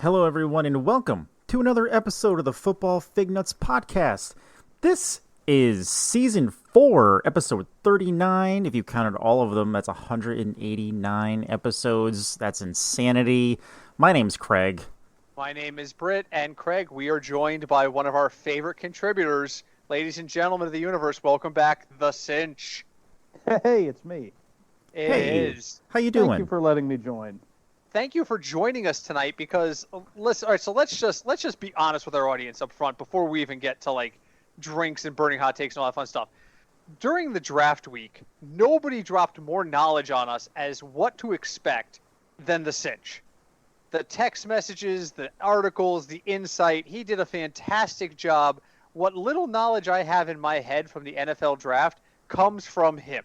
Hello, everyone, and welcome to another episode of the Football Fignuts podcast. This is Season 4, Episode 39. If you counted all of them, that's 189 episodes. That's insanity. My name's Craig. My name is Britt, and Craig, we are joined by one of our favorite contributors. Ladies and gentlemen of the universe, welcome back, the Sinch. Hey, it's me. It is. How you doing? Thank you for letting me join. Thank you for joining us tonight because let's just be honest with our audience up front before we even get to like drinks and burning hot takes and all that fun stuff. During the draft week, nobody dropped more knowledge on us as what to expect than the Sinch. The text messages, the articles, the insight, he did a fantastic job. What little knowledge I have in my head from the NFL draft comes from him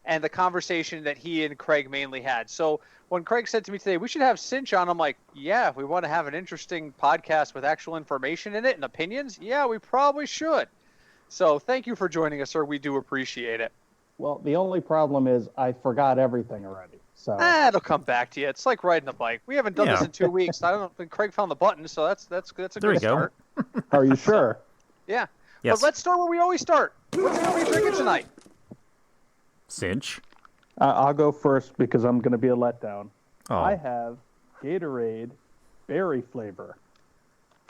and the conversation that he and Craig mainly had. So when Craig said to me today, we should have Sinch on, I'm like, yeah, if we want to have an interesting podcast with actual information in it and opinions, yeah, we probably should. So thank you for joining us, sir. We do appreciate it. Well, the only problem is I forgot everything already. So It'll come back to you. It's like riding a bike. We haven't done this in 2 weeks. I don't think Craig found the button, so that's a There good start. Are you sure? Yeah. Yes. But let's start where we always start. What's going to be drinking tonight? Sinch. I'll go first because I'm going to be a letdown. Oh. I have Gatorade berry flavor.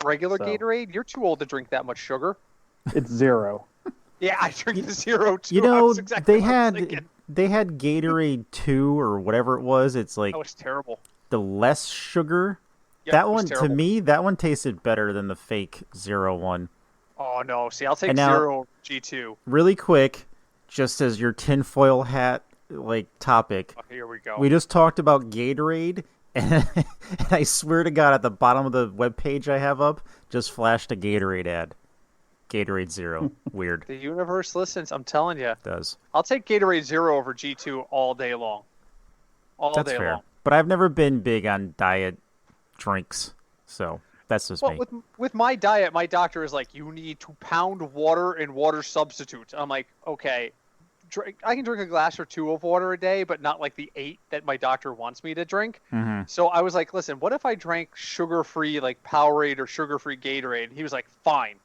Regular So- Gatorade? You're too old to drink that much sugar. It's zero. Yeah, I drink the zero too. You know, That's exactly they what I was had thinking. they had Gatorade 2 or whatever it was. It's like That was terrible. the less sugar. Yep, That it was one, terrible. to me, that one tasted better than the fake 0-1. Oh no! See, I'll take And now- zero G2. Really quick, just as your tinfoil hat topic, Oh, here we go. we just talked about Gatorade, and I swear to God, at the bottom of the webpage I have up, just flashed a Gatorade ad. Gatorade Zero. Weird. The universe listens. I'm telling you. It does. I'll take Gatorade Zero over G2 all day long. All That's day fair. long. But I've never been big on diet drinks, so that's just Well, me. with my diet, my doctor is like, you need to pound water and water substitutes. I'm like, okay, I can drink a glass or two of water a day, but not like the 8 that my doctor wants me to drink. Mm-hmm. So I was like, listen, what if I drank sugar-free like Powerade or sugar-free Gatorade? And he was like, fine.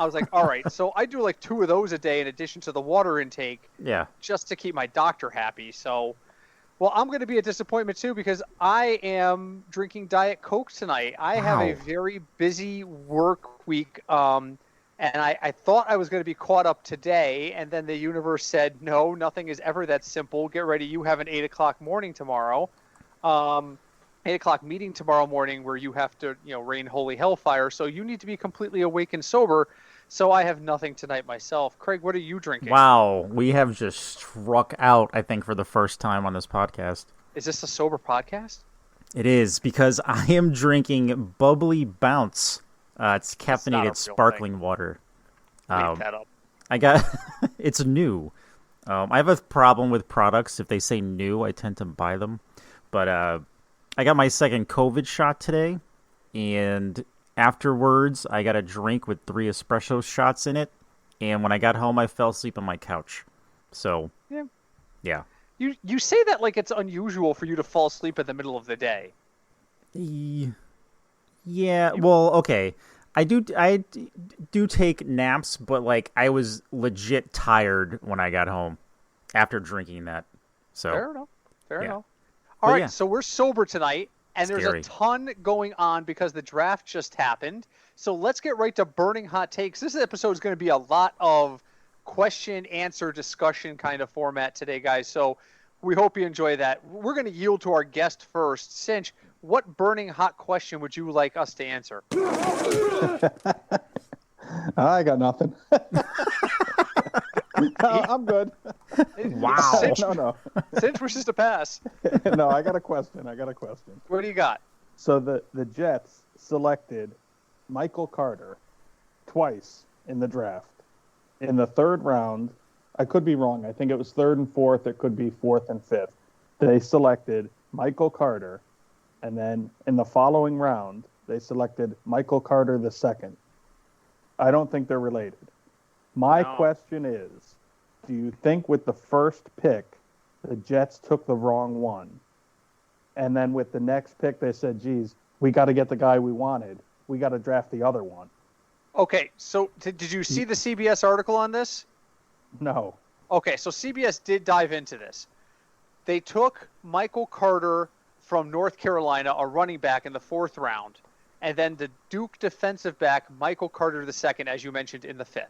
I was like, all right. So I do like 2 of those a day in addition to the water intake Yeah. just to keep my doctor happy. So, well, I'm going to be a disappointment too because I am drinking Diet Coke tonight. I have a Wow. very busy work week, and I thought I was going to be caught up today, and then the universe said, no, nothing is ever that simple. Get ready. You have an 8 o'clock morning tomorrow. 8 o'clock meeting tomorrow morning where you have to, rain holy hellfire. So you need to be completely awake and sober. So I have nothing tonight myself. Craig, what are you drinking? Wow. We have just struck out, I think, for the first time on this podcast. Is this a sober podcast? It is, because I am drinking Bubbly Bounce. It's not a caffeinated real sparkling water. Leave that up. I got it's new. I have a problem with products. If they say new, I tend to buy them. But I got my second COVID shot today, and afterwards I got a drink with 3 espresso shots in it. And when I got home, I fell asleep on my couch. So, yeah. You say that like it's unusual for you to fall asleep in the middle of the day. Yeah, well, okay. I do take naps, but like I was legit tired when I got home after drinking that. So Fair enough. Fair Yeah. enough. All But right, yeah. so we're sober tonight, and there's Scary. a ton going on because the draft just happened. So let's get right to burning hot takes. This episode is going to be a lot of question, answer, discussion kind of format today, guys. So we hope you enjoy that. We're going to yield to our guest first. Sinch, what burning hot question would you like us to answer? I got nothing. I'm good. Wow. Sinch, No. Sinch wishes to pass. No, I got a question. What do you got? So the Jets selected Michael Carter twice in the draft. In the 3rd round, I could be wrong. I think it was 3rd and 4th. It could be 4th and 5th. They selected Michael Carter, and then in the following round, they selected Michael Carter II. I don't think they're related. My No. question is, do you think with the first pick, the Jets took the wrong one? And then with the next pick, they said, geez, we got to get the guy we wanted. We got to draft the other one. Okay, so did you see the CBS article on this? No. Okay, so CBS did dive into this. They took Michael Carter from North Carolina, a running back, in the 4th round, and then the Duke defensive back, Michael Carter II, as you mentioned, in the 5th.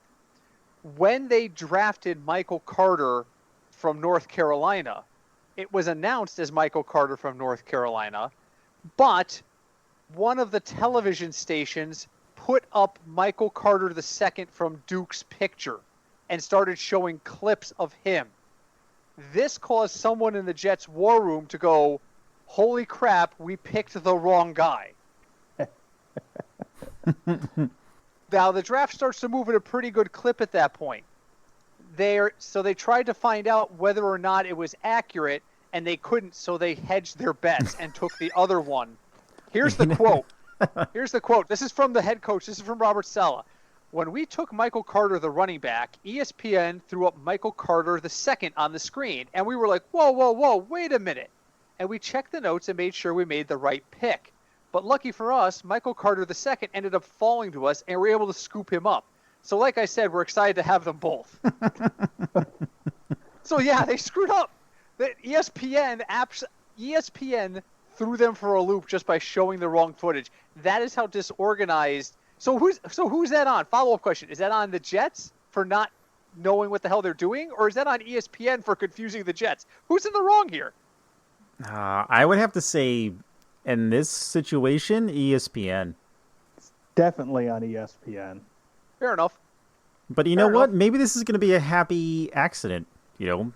When they drafted Michael Carter from North Carolina, it was announced as Michael Carter from North Carolina, but one of the television stations put up Michael Carter II from Duke's picture and started showing clips of him. This caused someone in the Jets war room to go, holy crap, we picked the wrong guy. Now, the draft starts to move at a pretty good clip at that point. So they tried to find out whether or not it was accurate, and they couldn't, so they hedged their bets and took the other one. Here's the quote. Here's the quote. This is from the head coach. This is from Robert Saleh. When we took Michael Carter, the running back, ESPN threw up Michael Carter II on the screen, and we were like, whoa, wait a minute. And we checked the notes and made sure we made the right pick. But lucky for us, Michael Carter II ended up falling to us, and we were able to scoop him up. So like I said, we're excited to have them both. So yeah, they screwed up. The ESPN threw them for a loop just by showing the wrong footage. That is how disorganized. So who's that on? Follow-up question. Is that on the Jets for not knowing what the hell they're doing? Or is that on ESPN for confusing the Jets? Who's in the wrong here? I would have to say, in this situation, ESPN. It's definitely on ESPN. Fair enough. But you know what? Maybe this is going to be a happy accident.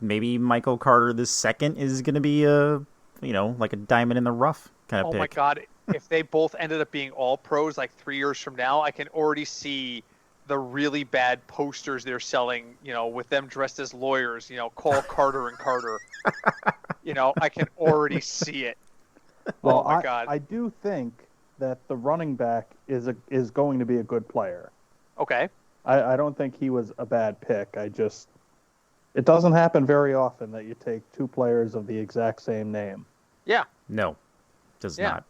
Maybe Michael Carter II is going to be like a diamond in the rough kind of pick. Oh my God. If they both ended up being all pros like 3 years from now, I can already see the really bad posters they're selling, with them dressed as lawyers, call Carter and Carter. I can already see it. Well, oh my God. I do think that the running back is going to be a good player. Okay. I don't think he was a bad pick. It doesn't happen very often that you take 2 players of the exact same name. Yeah. No, does not.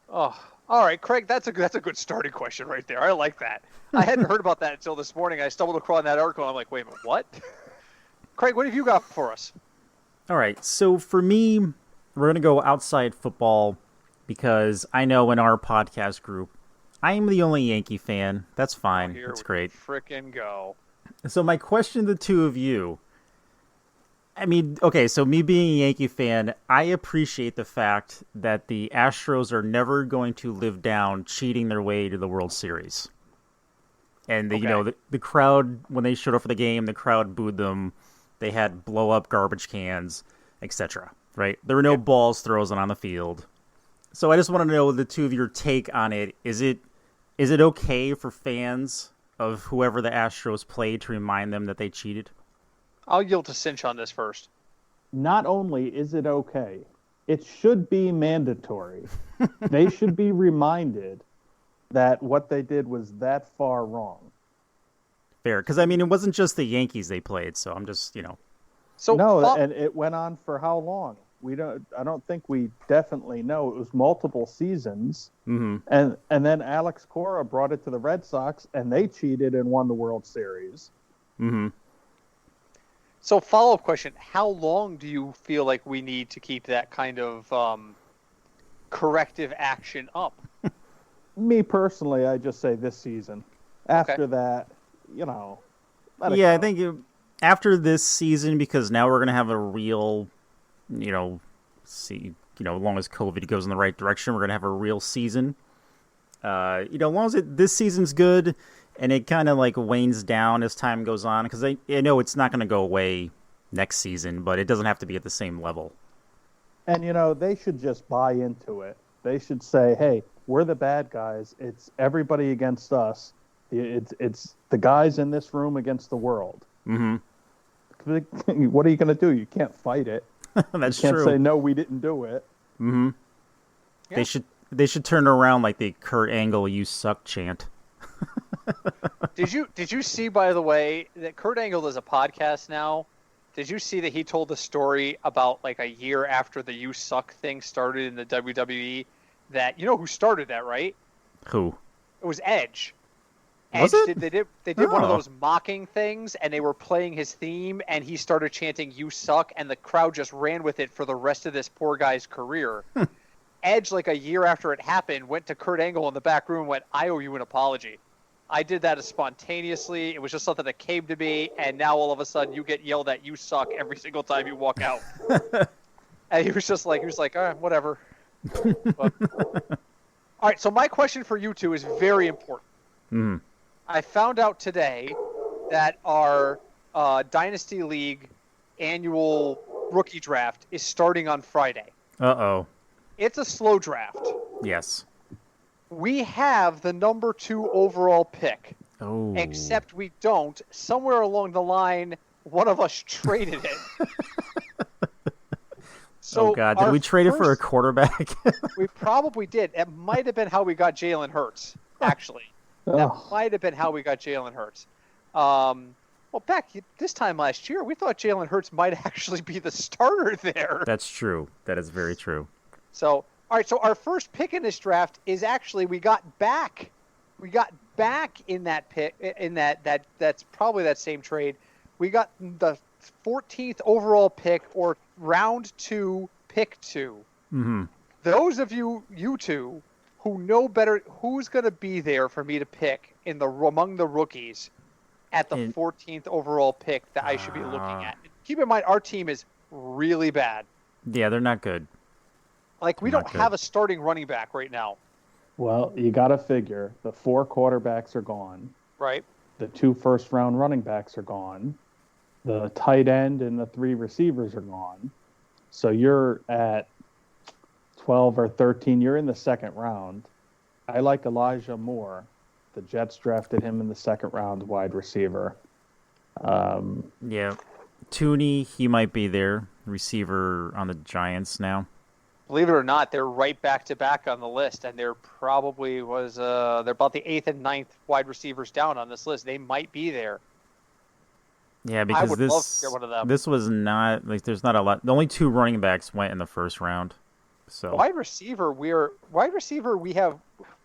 Oh, all right, Craig. That's a good starting question right there. I like that. I hadn't heard about that until this morning. I stumbled across that article, and I'm like, wait a minute, what? Craig, what have you got for us? All right, so for me, we're going to go outside football because I know in our podcast group, I am the only Yankee fan. That's fine. That's great. Frickin' go. So my question to the two of you, okay, so me being a Yankee fan, I appreciate the fact that the Astros are never going to live down cheating their way to the World Series. And, the crowd, when they showed up for the game, the crowd booed them. They had blow-up garbage cans, etc., right? There were no balls thrown on the field. So I just want to know the two of your take on it. Is it okay for fans of whoever the Astros play to remind them that they cheated? I'll yield to Sinch on this first. Not only is it okay, it should be mandatory. They should be reminded that what they did was that far wrong. Fair, because it wasn't just the Yankees they played, so I'm just, and it went on for how long? I don't think we definitely know. It was multiple seasons. Mm-hmm. And then Alex Cora brought it to the Red Sox, and they cheated and won the World Series. Mm-hmm. So follow-up question, how long do you feel like we need to keep that kind of corrective action up? Me personally, I just say this season. After that, I think after this season, because now we're going to have a real, as long as COVID goes in the right direction, we're going to have a real season. As long as this season's good and it kind of wanes down as time goes on, because I know it's not going to go away next season, but it doesn't have to be at the same level. And, they should just buy into it. They should say, hey, we're the bad guys. It's everybody against us. It's the guys in this room against the world. Mm-hmm. What are you going to do? You can't fight it. That's you true. Can't say, no, we didn't do it. Mm-hmm. Yeah. They should turn around like the Kurt Angle "You suck" chant. Did you see, by the way, that Kurt Angle does a podcast now? Did you see that he told the story about a year after the "You suck" thing started in the WWE? that you know who started that, right? Who? It was Edge. Was Edge it? They did one of Oh. those mocking things, and they were playing his theme, and he started chanting "You suck," and the crowd just ran with it for the rest of this poor guy's career. Edge, like a year after it happened, went to Kurt Angle in the back room and went, "I owe you an apology. I did that spontaneously. It was just something that came to me, and now all of a sudden you get yelled at, 'You suck,' every single time you walk out." And he was like, all right, whatever. But, all right, so my question for you two is very important. Mm. I found out today that our Dynasty League annual rookie draft is starting on Friday. Uh-oh. It's a slow draft. Yes. We have the number 2 overall pick, Oh. except we don't. Somewhere along the line, one of us traded it. So oh, God. Did we trade it for a quarterback? We probably did. It might have been how we got Jalen Hurts, actually. That might have been how we got Jalen Hurts. Well, back this time last year, we thought Jalen Hurts might actually be the starter there. That's true. That is very true. So, all right. So our first pick in this draft is actually we got back in that pick that's probably that same trade. We got the 14th overall pick, or round 2, pick 2. Mm-hmm. Those of you two who know better, who's going to be there for me to pick among the rookies at the 14th overall pick that I should be looking at. Keep in mind, our team is really bad. Yeah, they're not good. Like, we don't have a starting running back right now. Well, you got to figure the 4 quarterbacks are gone. Right. The 2 first-round running backs are gone. The tight end and the 3 receivers are gone. So you're at 12 or 13. You're in the second round. I like Elijah Moore. The Jets drafted him in the second round, wide receiver. Yeah. Tooney, he might be there. Receiver on the Giants now. Believe it or not, they're right back-to-back on the list, and they're about the 8th and 9th wide receivers down on this list. They might be there. Yeah, because I would love to get one of them. This was not, like, there's not a lot. The only 2 running backs went in the first round. So Wide receiver, we have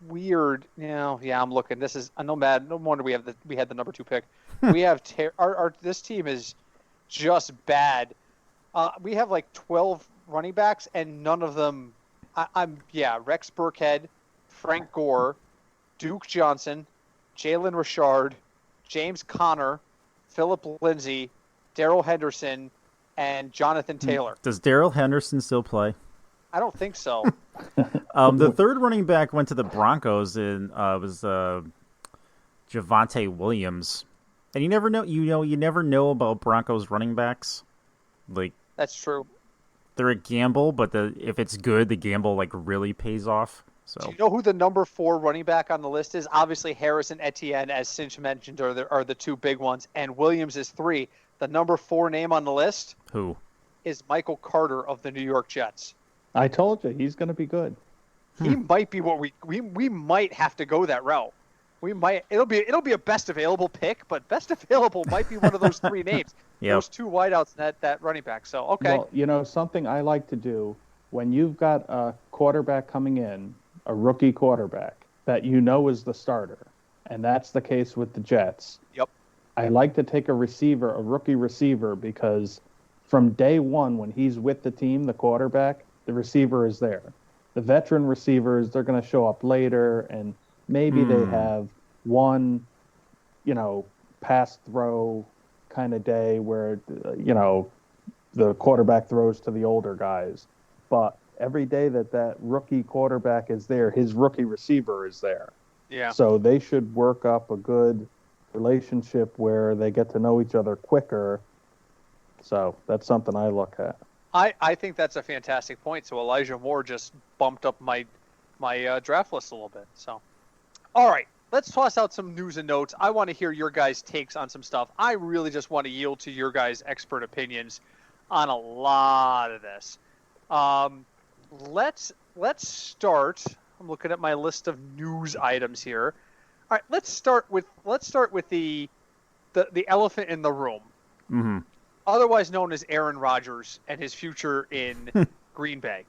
weird. Yeah, I'm looking. This is no wonder we had the number 2 pick. We have this team is just bad. We have like 12 running backs, and none of them. Rex Burkhead, Frank Gore, Duke Johnson, Jalen Richard, James Conner, Philip Lindsay, Darrell Henderson, and Jonathan Taylor. Does Darrell Henderson still play? I don't think so. The third running back went to the Broncos, and was Javonte Williams. And you never know. You never know about Broncos running backs. Like, That's true. they're a gamble, but if it's good, the gamble like really pays off. So Do you know who the number 4 running back on the list is? Obviously, Harris and Etienne, as Sinch mentioned, are the 2 big ones, and Williams is 3. The number 4 name on the list who? is Michael Carter of the New York Jets. I told you, he's going to be good. He might be what we might have to go that route. We might. It'll be a best available pick, but best available might be one of those 3 names. Yep. Those 2 wideouts and that running back. So okay. Well, something I like to do when you've got a quarterback coming in, a rookie quarterback that is the starter, and that's the case with the Jets. Yep. I like to take a rookie receiver, because from day one when he's with the team, the quarterback, the receiver is there. The veteran receivers, they're going to show up later, and maybe they have one, pass throw kind of day where, the quarterback throws to the older guys. But every day that rookie quarterback is there, his rookie receiver is there. Yeah. So they should work up a good relationship where they get to know each other quicker. So that's something I look at. I think that's a fantastic point. So Elijah Moore just bumped up my draft list a little bit. So, all right, let's toss out some news and notes. I want to hear your guys' takes on some stuff. I really just want to yield to your guys' expert opinions on a lot of this. Let's start. I'm looking at my list of news items here. All right, let's start with the elephant in the room. Mm-hmm. Otherwise known as Aaron Rodgers and his future in Green Bay.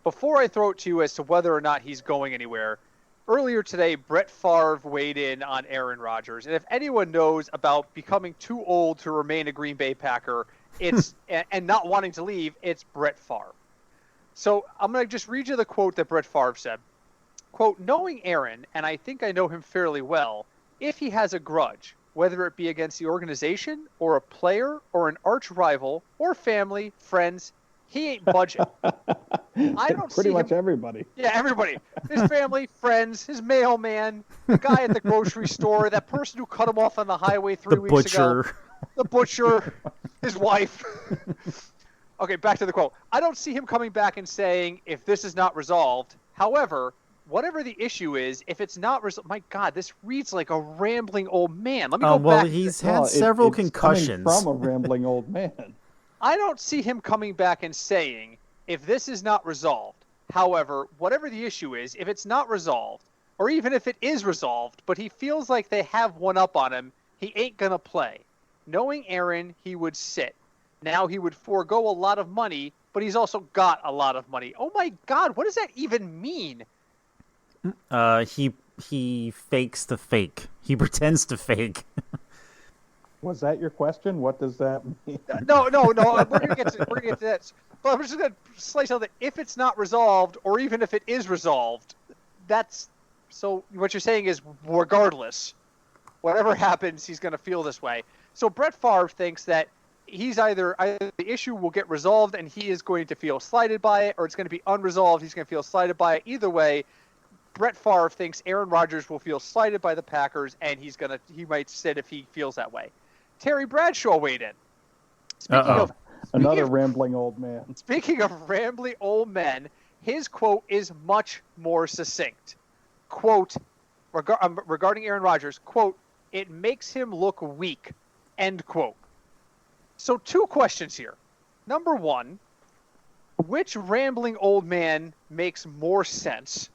before I throw it to you as to whether or not he's going anywhere, earlier today, Brett Favre weighed in on Aaron Rodgers. And if anyone knows about becoming too old to remain a Green Bay Packer, it's and not wanting to leave, it's Brett Favre. So I'm going to just read you the quote that Brett Favre said. Quote, knowing Aaron, and I think I know him fairly well, if he has a grudge, whether it be against the organization or a player or an arch rival or family, friends, he ain't budging. I don't pretty see much him, everybody. Yeah, everybody. His family, friends, his mailman, the guy at the grocery store, that person who cut him off on the highway 3 weeks ago. The butcher, his wife. Okay, back to the quote. I don't see him coming back and saying, if this is not resolved, however, whatever the issue is, if it's not resolved, my God, this reads like a rambling old man. Let me go back. Well, he's had several it's concussions. Coming from a rambling old man. I don't see him coming back and saying, if this is not resolved, however, whatever the issue is, if it's not resolved, or even if it is resolved, but he feels like they have one up on him, he ain't going to play. Knowing Aaron, he would sit. Now he would forego a lot of money, but he's also got a lot of money. Oh my God, what does that even mean? He fakes the fake. He pretends to fake. Was that your question? What does that mean? No. We're gonna get to that. But I'm just gonna slice out that if it's not resolved, or even if it is resolved, that's so. What you're saying is, regardless, whatever happens, he's gonna feel this way. So Brett Favre thinks that he's either the issue will get resolved and he is going to feel slighted by it, or it's going to be unresolved. He's going to feel slighted by it. Either way, Brett Favre thinks Aaron Rodgers will feel slighted by the Packers, and he might sit if he feels that way. Terry Bradshaw weighed in. Another rambling old man. Speaking of rambling old men, his quote is much more succinct. Quote, regarding Aaron Rodgers, quote, it makes him look weak, end quote. So 2 questions here. Number 1, which rambling old man makes more sense?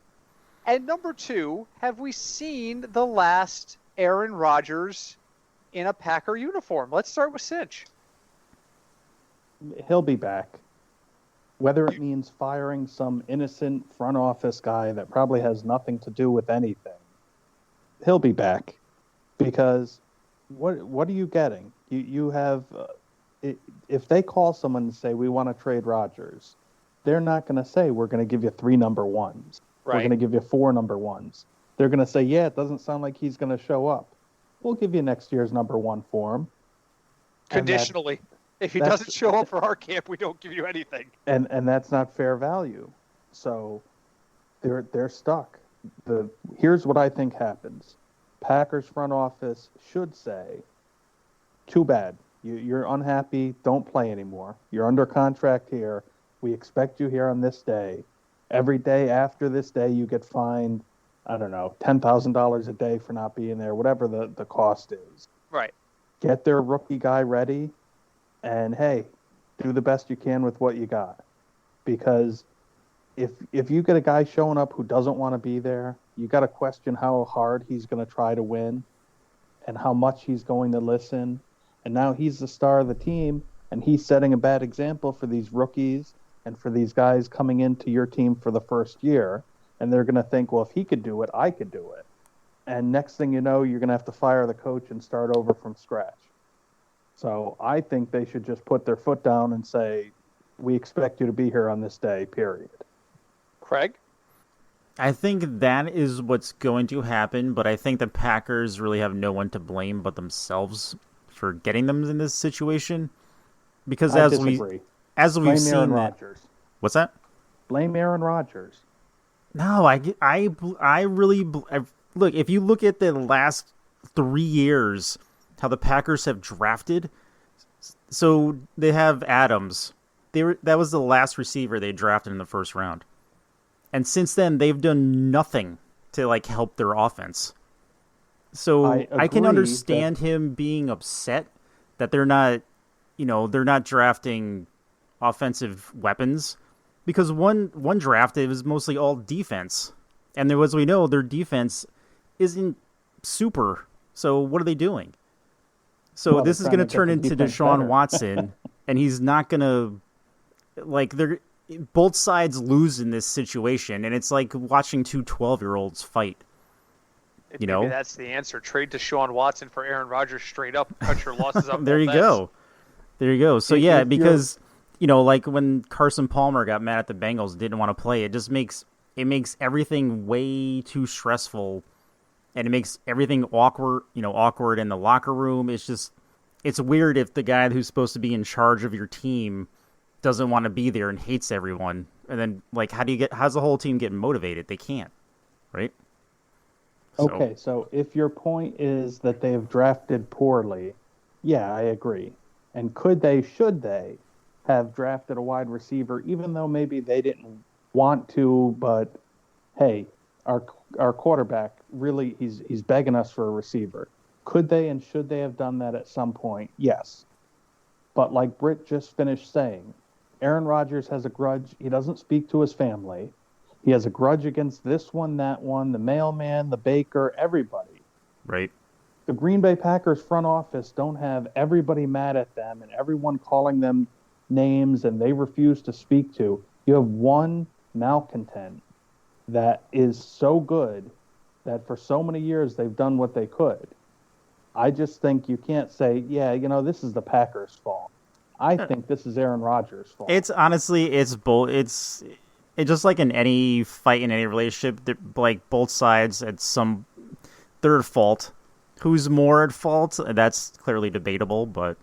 And number 2, have we seen the last Aaron Rodgers in a Packer uniform? Let's start with Sinch. He'll be back. Whether it means firing some innocent front office guy that probably has nothing to do with anything, he'll be back. Because what are you getting? You have if they call someone and say we want to trade Rodgers, they're not going to say we're going to give you 3 number 1s. Right. We're going to give you 4 number 1s. They're going to say, yeah, it doesn't sound like he's going to show up. We'll give you next year's number 1 for him. Conditionally. If he doesn't show up for our camp, we don't give you anything. And that's not fair value. So they're stuck. Here's what I think happens. Packers front office should say, too bad. You're unhappy. Don't play anymore. You're under contract here. We expect you here on this day. Every day after this day, you get fined, I don't know, $10,000 a day for not being there, whatever the cost is. Right. Get their rookie guy ready, and hey, do the best you can with what you got. Because if you get a guy showing up who doesn't want to be there, you got to question how hard he's going to try to win and how much he's going to listen. And now he's the star of the team, and he's setting a bad example for these rookies and for these guys coming into your team for the first year. And they're going to think, well, if he could do it, I could do it. And next thing you know, you're going to have to fire the coach and start over from scratch. So I think they should just put their foot down and say, we expect you to be here on this day, period. Craig? I think that is what's going to happen, but I think the Packers really have no one to blame but themselves for getting them in this situation. Because as we've Blame seen Aaron that, Rodgers. What's that? Blame Aaron Rodgers. No, I really look. If you look at the last 3 years, how the Packers have drafted, so they have Adams. That was the last receiver they drafted in the first round, and since then they've done nothing to help their offense. So I can understand him being upset that they're not drafting offensive weapons. Because one draft, it was mostly all defense. And as we know, their defense isn't super. So what are they doing? So this is going to turn into Deshaun Watson. And he's not going to... both sides lose in this situation, and it's like watching two 12-year-olds fight. Maybe that's the answer. Trade Deshaun Watson for Aaron Rodgers straight up. Cut your losses up. There you go. There you go. So yeah, because like when Carson Palmer got mad at the Bengals, didn't want to play, it just makes everything way too stressful, and it makes everything awkward in the locker room. It's weird if the guy who's supposed to be in charge of your team doesn't want to be there and hates everyone. And then like how's the whole team get motivated? They can't, right? Okay, so if your point is that they have drafted poorly, yeah, I agree. And should they have drafted a wide receiver, even though maybe they didn't want to, but hey, our quarterback really he's begging us for a receiver. Could they and should they have done that at some point? Yes. But like Britt just finished saying, Aaron Rodgers has a grudge. He doesn't speak to his family. He has a grudge against this one, that one, the mailman, the baker, everybody. Right. The Green Bay Packers front office don't have everybody mad at them and everyone calling them names and they refuse to speak to. You have one malcontent that is so good that for so many years they've done what they could. I just think you can't say, yeah, this is the Packers' fault. I think this is Aaron Rodgers' fault. It's honestly, it's just like in any fight in any relationship, like both sides they're at fault. Who's more at fault? That's clearly debatable, but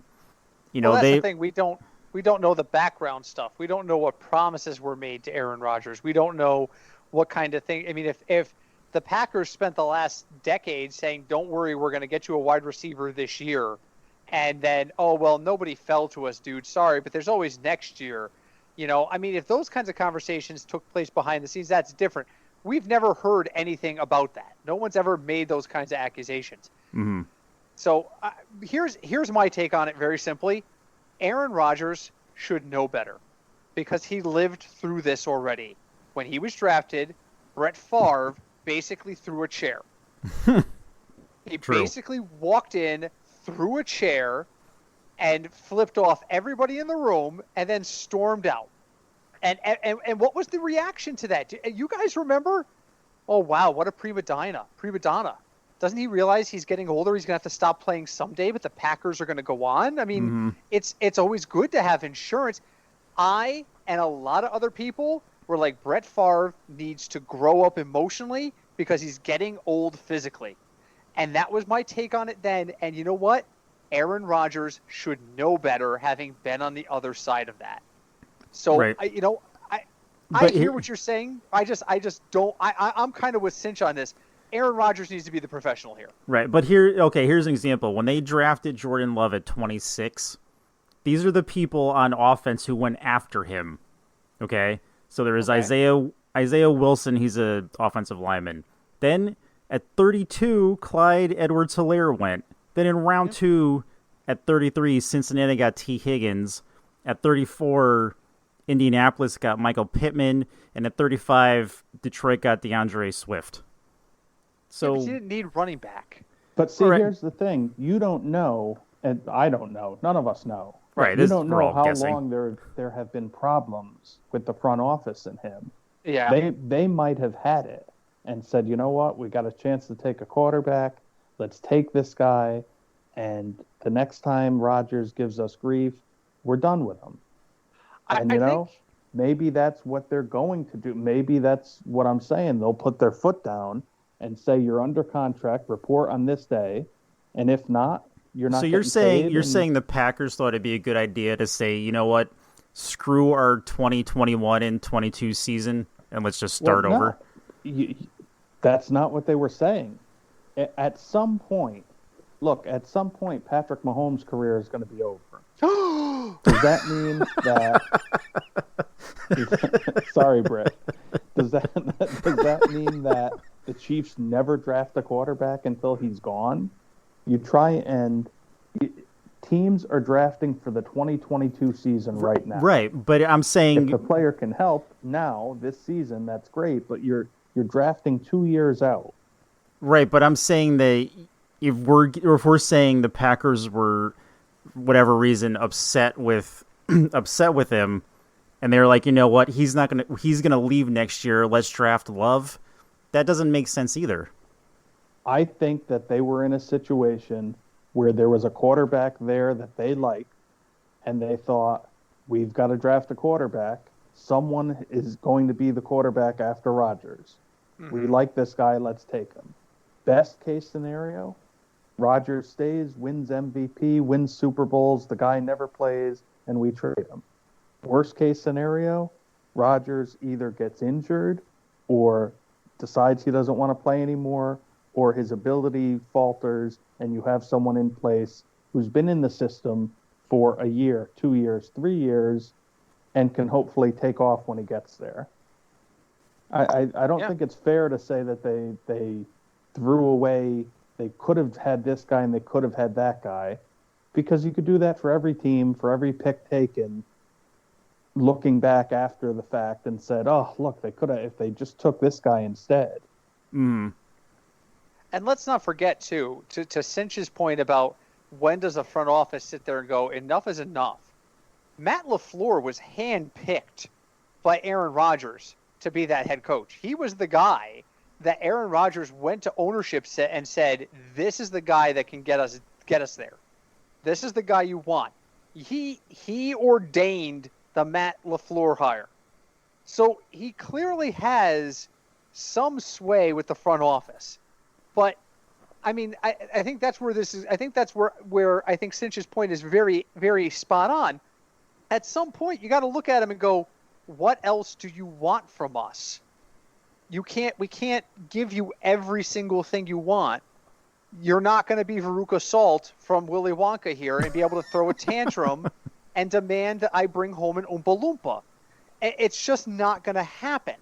that's the thing. We don't know the background stuff. We don't know what promises were made to Aaron Rodgers. We don't know what kind of thing. I mean, if the Packers spent the last decade saying, "Don't worry, we're going to get you a wide receiver this year," and then, "Oh well, nobody fell to us, dude. Sorry, but there's always next year." I mean, if those kinds of conversations took place behind the scenes, that's different. We've never heard anything about that. No one's ever made those kinds of accusations. Mm-hmm. So here's my take on it very simply. Aaron Rodgers should know better because he lived through this already. When he was drafted, Brett Favre basically threw a chair. He basically walked in, threw a chair, and flipped off everybody in the room and then stormed out. And what was the reaction to that? You guys remember? Oh, wow, what a prima donna. Doesn't he realize he's getting older? He's going to have to stop playing someday, but the Packers are going to go on. I mean, it's always good to have insurance. I and a lot of other people were like, Brett Favre needs to grow up emotionally because he's getting old physically. And that was my take on it then. And you know what? Aaron Rodgers should know better, having been on the other side of that. So, right. I hear what you're saying. I just don't. I'm kind of with Sinch on this. Aaron Rodgers needs to be the professional here. Right, but here's an example. When they drafted Jordan Love at 26, these are the people on offense who went after him. Okay, so there is Isaiah Wilson. He's an offensive lineman. Then at 32, Clyde Edwards-Helaire went. Then in round 2, at 33, Cincinnati got T. Higgins. At 34, Indianapolis got Michael Pittman. And at 35, Detroit got DeAndre Swift. So but you didn't need running back. But see, here's the thing. You don't know, and I don't know. None of us know. Right. You don't know how long there have been problems with the front office and him. Yeah. They might have had it and said, you know what, we got a chance to take a quarterback. Let's take this guy, and the next time Rodgers gives us grief, we're done with him. And I think maybe that's what they're going to do. Maybe that's what I'm saying. They'll put their foot down and say you're under contract, report on this day, and if not, you're not. So you're saying the Packers thought it'd be a good idea to say, you know what, screw our 2021 and 22 season, and let's just start over. That's not what they were saying. At some point, Patrick Mahomes' career is going to be over. Does that mean that? Sorry, Britt. Does that mean that the Chiefs never draft a quarterback until he's gone? You try and teams are drafting for the 2022 season right now. Right, but I'm saying if the player can help now this season, that's great. But you're drafting 2 years out. Right, but I'm saying that if we're saying the Packers were, whatever reason, upset with him, and they're like, you know what, he's gonna leave next year. Let's draft Love. That doesn't make sense either. I think that they were in a situation where there was a quarterback there that they liked, and they thought, we've got to draft a quarterback. Someone is going to be the quarterback after Rodgers. Mm-hmm. We like this guy. Let's take him. Best case scenario, Rodgers stays, wins MVP, wins Super Bowls. The guy never plays, and we trade him. Worst case scenario, Rodgers either gets injured or decides he doesn't want to play anymore, or his ability falters, and you have someone in place who's been in the system for a year, 2 years, 3 years, and can hopefully take off when he gets there. I don't think it's fair to say that they threw away, they could have had this guy and they could have had that guy, because you could do that for every team, for every pick taken, looking back after the fact and said, oh, look, they could have, if they just took this guy instead. Mm. And let's not forget, too, to Sinch's point about when does a front office sit there and go, enough is enough. Matt LaFleur was handpicked by Aaron Rodgers to be that head coach. He was the guy that Aaron Rodgers went to ownership and said, this is the guy that can get us there. This is the guy you want. He ordained the Matt LaFleur hire. So he clearly has some sway with the front office. But I mean, I think that's where this is. I think that's where I think Sinch's point is very, very spot on. At some point, you got to look at him and go, what else do you want from us? We can't give you every single thing you want. You're not going to be Veruca Salt from Willy Wonka here and be able to throw a tantrum and demand that I bring home an Oompa Loompa. It's just not going to happen.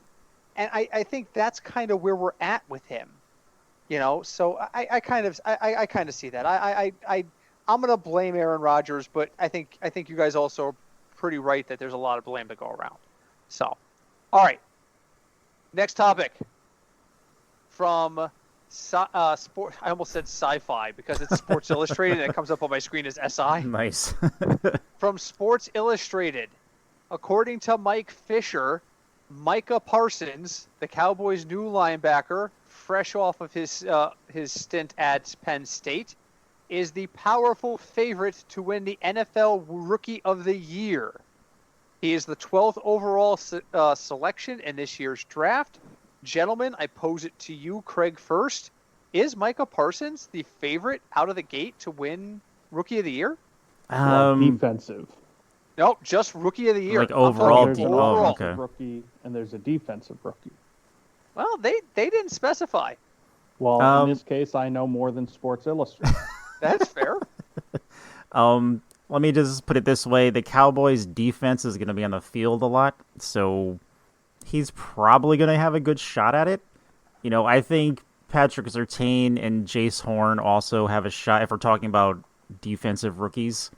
And I think that's kind of where we're at with him. You know, so I kind of see that. I'm going to blame Aaron Rodgers, but I think you guys also are pretty right that there's a lot of blame to go around. So, all right. Next topic from sport. I almost said sci-fi because it's Sports Illustrated and it comes up on my screen as SI. Nice. From Sports Illustrated, according to Mike Fisher, Micah Parsons, the Cowboys' new linebacker, fresh off of his stint at Penn State, is the powerful favorite to win the NFL Rookie of the Year. He is the 12th overall selection in this year's draft. Gentlemen, I pose it to you, Craig, first. Is Micah Parsons the favorite out of the gate to win Rookie of the Year? Defensive. No, just Rookie of the Year. Like overall. There's an overall. offensive rookie and there's a defensive rookie. Well, they didn't specify. Well, in this case, I know more than Sports Illustrated. That's fair. Let me just put it this way. The Cowboys' defense is going to be on the field a lot, so he's probably going to have a good shot at it. You know, I think Patrick Surtain and Jace Horn also have a shot, if we're talking about defensive rookies.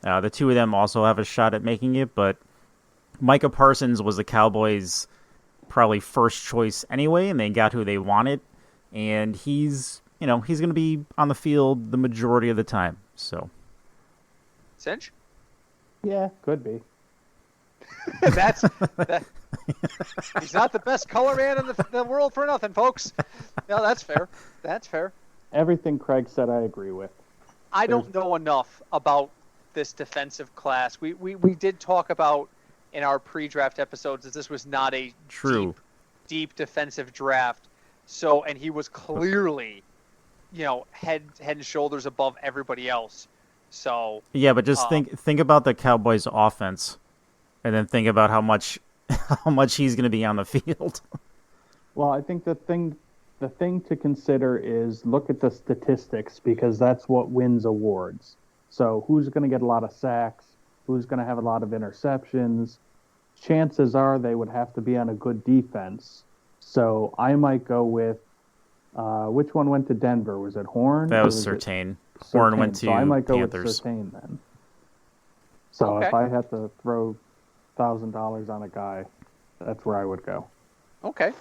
The two of them also have a shot at making it, but Micah Parsons was the Cowboys' probably first choice anyway, and they got who they wanted, and he's going to be on the field the majority of the time, so... Sinch? Yeah, could be. He's not the best color man in the world for nothing, folks. No, that's fair. That's fair. Everything Craig said, I agree with. I don't know enough about this defensive class. We did talk about in our pre-draft episodes that this was not a deep defensive draft. So, and he was clearly, head and shoulders above everybody else. So yeah, but just think about the Cowboys' offense, and then think about how much he's going to be on the field. Well, I think the thing to consider is look at the statistics, because that's what wins awards. So who's going to get a lot of sacks? Who's going to have a lot of interceptions? Chances are they would have to be on a good defense. So I might go with which one went to Denver? Was it Horn? That was Surtain. Horn went to so I might go Panthers. with Surtain then. So if I had to throw $1,000 on a guy, that's where I would go. Okay.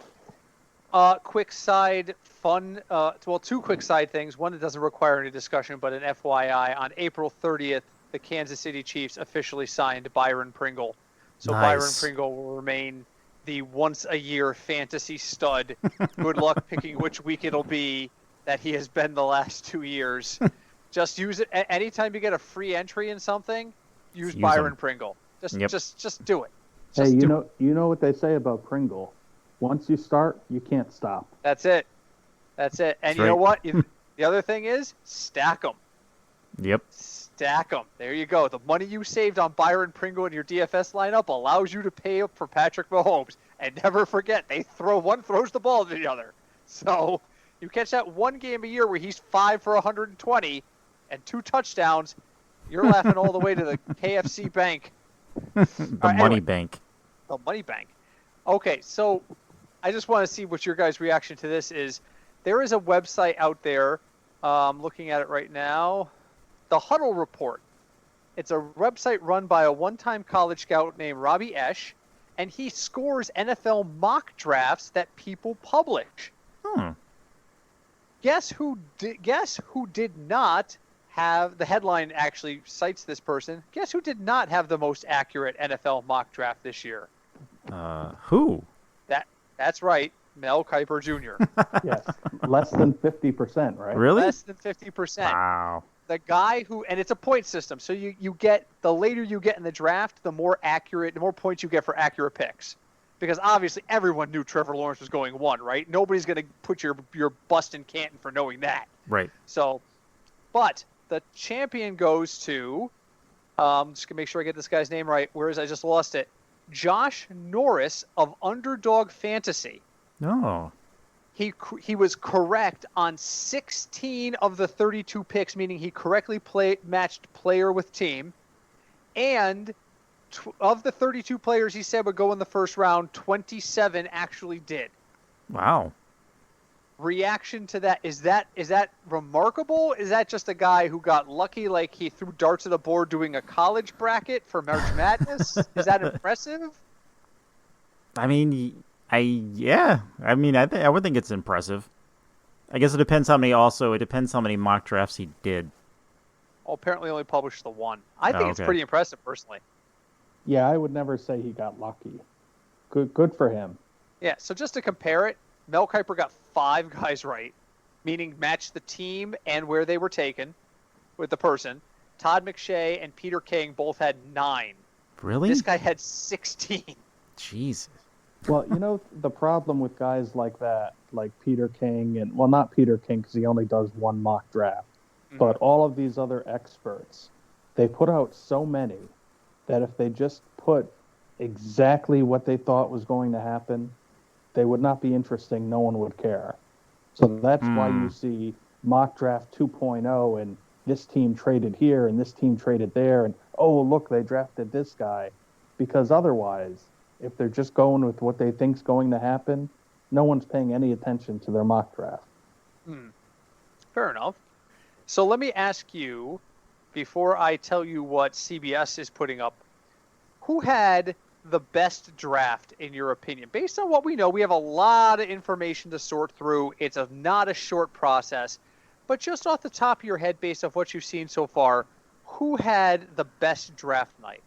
Quick side fun. Two quick side things. One that doesn't require any discussion, but an FYI. On April 30th, the Kansas City Chiefs officially signed Byron Pringle So Byron Nice. Pringle will remain the once-a-year fantasy stud. Good luck picking which week it'll be that he has been the last 2 years. Just use it anytime you get a free entry in something. Use Byron him. Pringle. Yep. Just do it. Hey, Just you do it. know what they say about Pringle? Once you start, you can't stop. That's it. That's it. And That's you know right. what? The other thing is stack them. Yep. Stack them. There you go. The money you saved on Byron Pringle in your DFS lineup allows you to pay up for Patrick Mahomes. And never forget, one throws the ball to the other. So you catch that one game a year where he's 5 for 120 and 2 touchdowns. You're laughing all the way to the KFC bank. The money bank. The money bank. Okay, so I just want to see what your guys' reaction to this is. There is a website out there. Looking at it right now. The Huddle Report. It's a website run by a one-time college scout named Robbie Esch, and he scores NFL mock drafts that people publish. Guess who did not have, the headline actually cites this person. Guess who did not have the most accurate NFL mock draft this year? Who? That's right, Mel Kiper Jr. Yes, less than 50%, right? Really? Less than 50%. Wow. The guy who, and it's a point system, so you get, the later you get in the draft, the more points you get for accurate picks. Because obviously everyone knew Trevor Lawrence was going 1, right? Nobody's going to put your bust in Canton for knowing that. Right. So, but the champion goes to, just going to make sure I get this guy's name right, whereas I just lost it, Josh Norris of Underdog Fantasy. Oh. He was correct on 16 of the 32 picks, meaning he correctly matched player with team. And of the 32 players he said would go in the first round, 27 actually did. Wow. Reaction to that, is that remarkable? Is that just a guy who got lucky, like he threw darts at the board doing a college bracket for March Madness? Is that impressive? I mean, I would think it's impressive. I guess it depends how many mock drafts he did. Oh, apparently only published the one. I think it's pretty impressive, personally. Yeah, I would never say he got lucky. Good for him. Yeah, so just to compare it, Mel Kiper got 5 guys right, meaning matched the team and where they were taken with the person. Todd McShay and Peter King both had 9. Really? This guy had 16. Jesus. Well, the problem with guys like that, like Peter King, and, well, not Peter King because he only does one mock draft, but all of these other experts, they put out so many that if they just put exactly what they thought was going to happen, they would not be interesting. No one would care. So that's why you see mock draft 2.0 and this team traded here and this team traded there. And, oh, look, they drafted this guy. Because otherwise, if they're just going with what they think's going to happen, no one's paying any attention to their mock draft. Fair enough. So let me ask you, before I tell you what CBS is putting up, who had the best draft in your opinion? Based on what we know, we have a lot of information to sort through. It's not a short process, but just off the top of your head, based on what you've seen so far, who had the best draft night?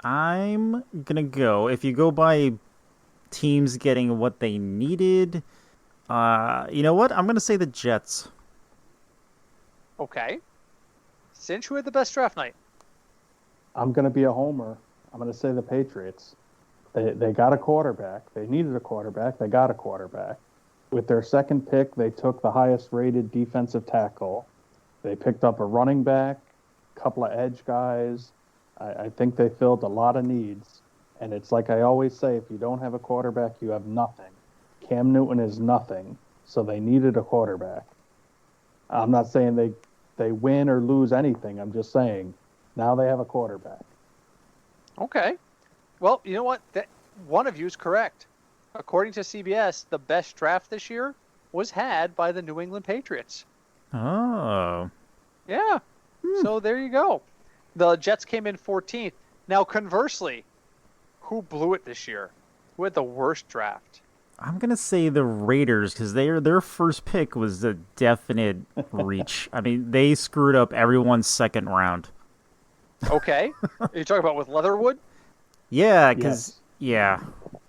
I'm gonna go. If you go by teams getting what they needed, you know what? I'm gonna say the Jets. Okay. Sinch, who had the best draft night? I'm going to be a homer. I'm going to say the Patriots. They got a quarterback. They needed a quarterback. They got a quarterback. With their second pick, they took the highest-rated defensive tackle. They picked up a running back, a couple of edge guys. I think they filled a lot of needs. And it's like I always say, if you don't have a quarterback, you have nothing. Cam Newton is nothing, so they needed a quarterback. I'm not saying they win or lose anything. I'm just saying now they have a quarterback. Okay. Well, you know what? One of you is correct. According to CBS, the best draft this year was had by the New England Patriots. Oh. Yeah. So there you go. The Jets came in 14th. Now, conversely, who blew it this year? Who had the worst draft? I'm gonna say the Raiders because their first pick was a definite reach. I mean, they screwed up everyone's second round. Okay. Are you talking about with Leatherwood? Yeah, because Yes. yeah.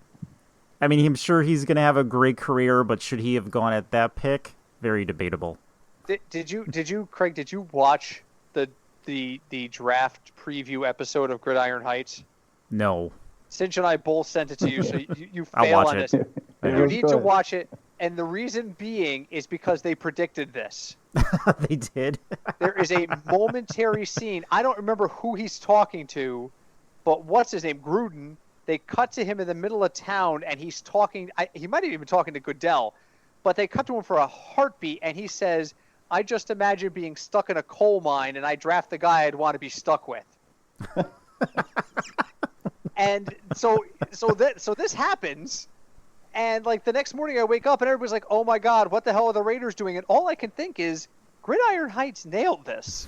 I mean, I'm sure he's going to have a great career, but should he have gone at that pick? Very debatable. Did you Craig? Did you watch the draft preview episode of Gridiron Heights? No, Sinch and I both sent it to you, so you I'll fail watch on it. this. It You was need to good. watch it, and the reason being is because they predicted this. They did. There is a momentary scene. I don't remember who he's talking to, but what's his name? Gruden. They cut to him in the middle of town, and he's talking. He might have even been talking to Goodell, but they cut to him for a heartbeat, and he says, "I just imagine being stuck in a coal mine, and I draft the guy I'd want to be stuck with." And so this happens, and like the next morning I wake up and everybody's like, "Oh my God, what the hell are the Raiders doing?" And all I can think is, Gridiron Heights nailed this.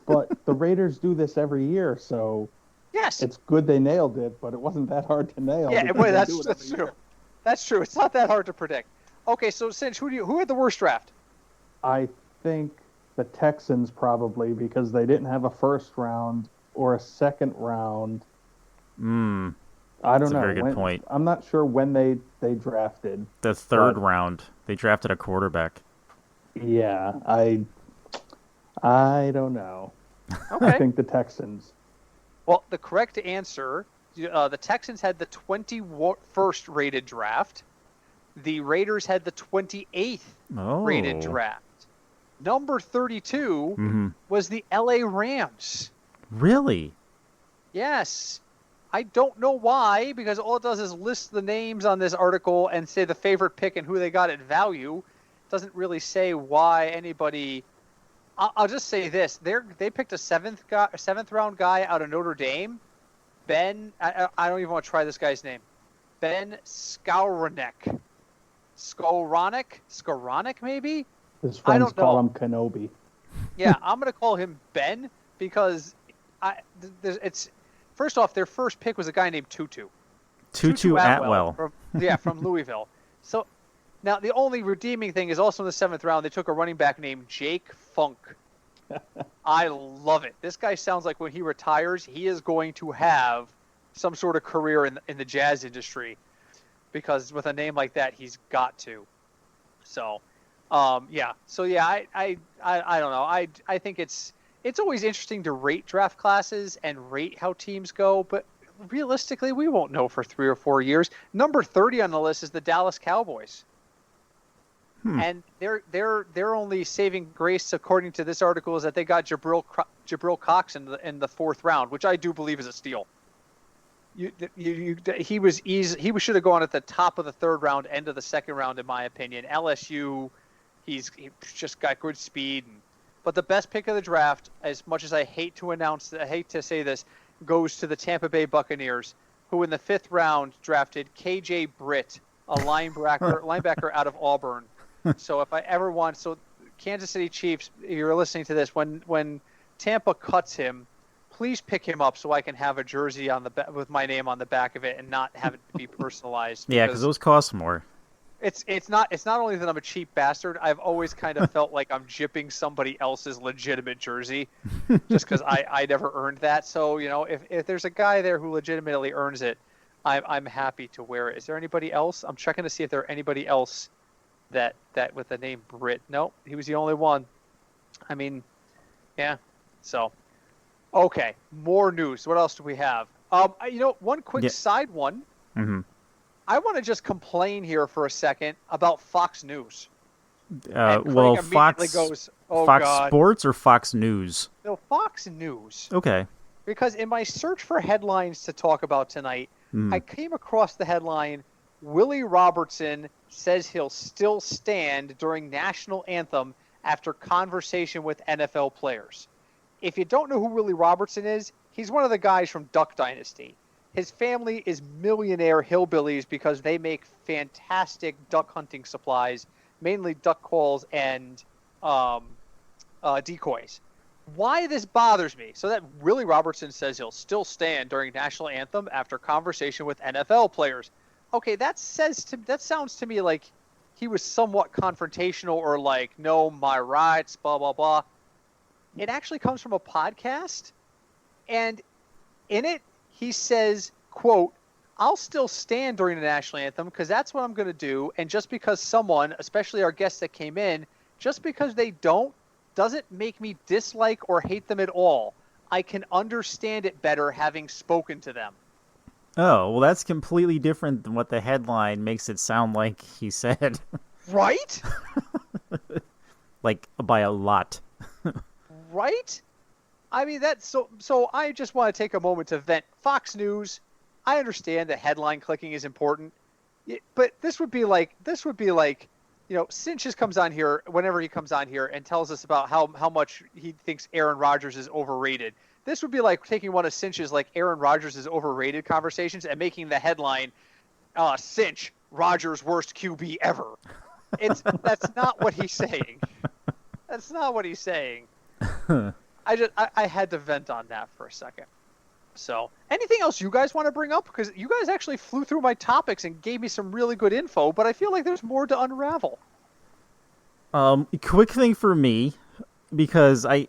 But the Raiders do this every year, so Yes. it's good they nailed it, but it wasn't that hard to nail. Yeah, because boy, they that's do it that's every true. year. That's true. It's not that hard to predict. Okay, so Cinch, who had the worst draft? I think the Texans probably because they didn't have a first round or a second round. Hmm. I don't That's a know. very good point. I'm not sure when they drafted. The third But- round, they drafted a quarterback. Yeah, I don't know. I Okay. think the Texans. Well, the correct answer, the Texans had the 21st rated draft. The Raiders had the 28th Oh. rated draft. Number 32 Hmm. was the LA Rams. Really? Yes. I don't know why, because all it does is list the names on this article and say the favorite pick and who they got at value. It doesn't really say why anybody. I'll just say this: they picked a seventh round guy out of Notre Dame, Ben. I don't even want to try this guy's name. Ben Skowronek. Skowronek maybe. His I friends don't call know. him Kenobi. Yeah, I'm gonna call him Ben because it's first off their first pick was a guy named Tutu. Tutu Atwell. From Louisville. So now the only redeeming thing is also in the 7th round they took a running back named Jake Funk. I love it. This guy sounds like when he retires, he is going to have some sort of career in the jazz industry, because with a name like that, he's got to. So, yeah. So yeah, I don't know. I think it's always interesting to rate draft classes and rate how teams go, but realistically, we won't know for 3 or 4 years. Number 30 on the list is the Dallas Cowboys. And they're only saving grace, according to this article, is that they got Jabril Cox in the 4th round, which I do believe is a steal. He should have gone at the top of the 3rd round, end of the 2nd round, in my opinion. LSU, he's just got good speed. But the best pick of the draft, as much as I hate to say this, goes to the Tampa Bay Buccaneers, who in the 5th round drafted KJ Britt, a linebacker out of Auburn. So if I ever want, Kansas City Chiefs, you're listening to this, when Tampa cuts him, please pick him up so I can have a jersey on with my name on the back of it and not have it be personalized. Yeah, because those cost more. It's not only that I'm a cheap bastard. I've always kind of felt like I'm jipping somebody else's legitimate jersey, just because I never earned that. So if there's a guy there who legitimately earns it, I'm happy to wear it. Is there anybody else? I'm checking to see if there are anybody else that with the name Britt. No, he was the only one. I mean, yeah. So, okay, more news. What else do we have? One quick side one. Mm-hmm. I want to just complain here for a second about Fox News. Well, Fox goes, "Oh Fox God." Sports or Fox News? No, Fox News. Okay. Because in my search for headlines to talk about tonight, I came across the headline, Willie Robertson says he'll still stand during national anthem after conversation with NFL players. If you don't know who Willie Robertson is, he's one of the guys from Duck Dynasty. His family is millionaire hillbillies because they make fantastic duck hunting supplies, mainly duck calls and decoys. Why this bothers me? So that Willie Robertson says he'll still stand during national anthem after conversation with NFL players. Okay, that sounds to me like he was somewhat confrontational or like, no, my rights, blah, blah, blah. It actually comes from a podcast And in it, he says, quote, "I'll still stand during the national anthem because that's what I'm going to do. And just because someone, especially our guests that came in, just because they don't, doesn't make me dislike or hate them at all. I can understand it better having spoken to them." Oh, well, that's completely different than what the headline makes it sound like he said. Right? Like, by a lot. Right? I mean, that's so I just want to take a moment to vent. Fox News, I understand that headline clicking is important, but this would be like, Sinch just comes on here whenever he comes on here and tells us about how much he thinks Aaron Rodgers is overrated. This would be like taking one of Sinch's like Aaron Rodgers is overrated conversations and making the headline, Sinch, Rodgers' worst QB ever. That's not what he's saying. That's not what he's saying. I had to vent on that for a second. So, anything else you guys want to bring up? Because you guys actually flew through my topics and gave me some really good info, but I feel like there's more to unravel. Quick thing for me, because I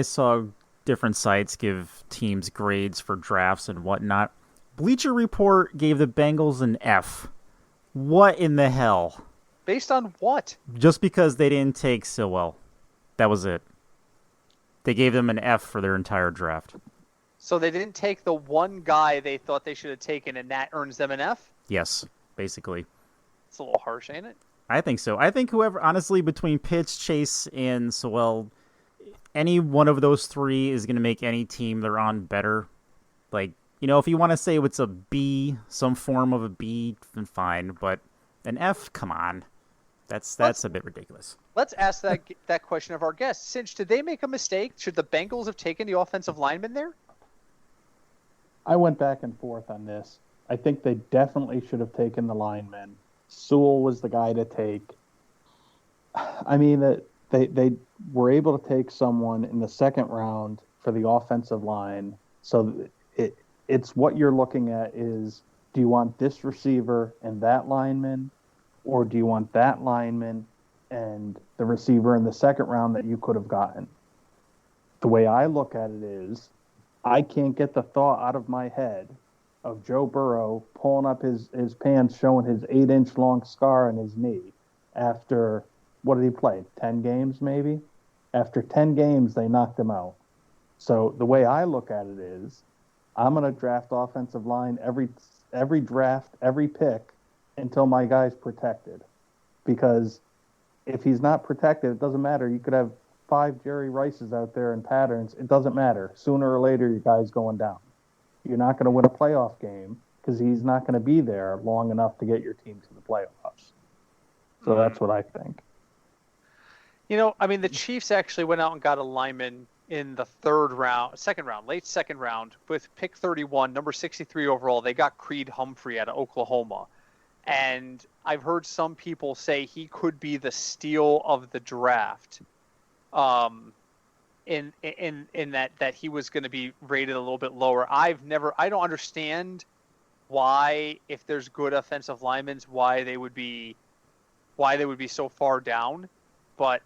saw different sites give teams grades for drafts and whatnot. Bleacher Report gave the Bengals an F. What in the hell? Based on what? Just because they didn't take Sewell. That was it. They gave them an F for their entire draft. So they didn't take the one guy they thought they should have taken, and that earns them an F? Yes, basically. It's a little harsh, ain't it? I think so. I think whoever, honestly, between Pitts, Chase, and Sewell, any one of those three is going to make any team they're on better. Like, if you want to say it's a B, some form of a B, then fine. But an F, come on. That's a bit ridiculous. Let's ask that question of our guests. Sinch, did they make a mistake? Should the Bengals have taken the offensive lineman there? I went back and forth on this. I think they definitely should have taken the lineman. Sewell was the guy to take. I mean, they were able to take someone in the second round for the offensive line. So it's what you're looking at is, do you want this receiver and that lineman, or do you want that lineman and the receiver in the second round that you could have gotten? The way I look at it is, I can't get the thought out of my head of Joe Burrow pulling up his pants, showing his 8-inch long scar on his knee after, what did he play, 10 games maybe? After 10 games, they knocked him out. So the way I look at it is, I'm going to draft offensive line every draft, every pick, until my guy's protected. Because if he's not protected, it doesn't matter. You could have 5 Jerry Rices out there in patterns. It doesn't matter. Sooner or later, your guy's going down. You're not going to win a playoff game because he's not going to be there long enough to get your team to the playoffs. So that's what I think. The Chiefs actually went out and got a lineman in the late second round, with pick 31, number 63 overall. They got Creed Humphrey out of Oklahoma. And I've heard some people say he could be the steal of the draft. In that he was going to be rated a little bit lower. I don't understand why, if there's good offensive linemen, why they would be so far down. But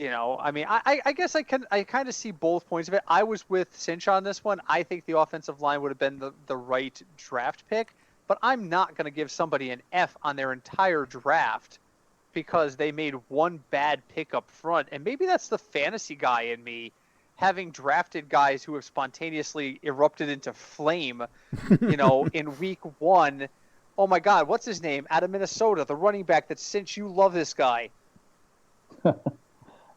I guess I kind of see both points of it. I was with Sinch on this one. I think the offensive line would have been the right draft pick, but I'm not going to give somebody an F on their entire draft because they made one bad pick up front. And maybe that's the fantasy guy in me, having drafted guys who have spontaneously erupted into flame, in week 1. Oh my God, what's his name? Out of Minnesota, the running back that, since you love this guy.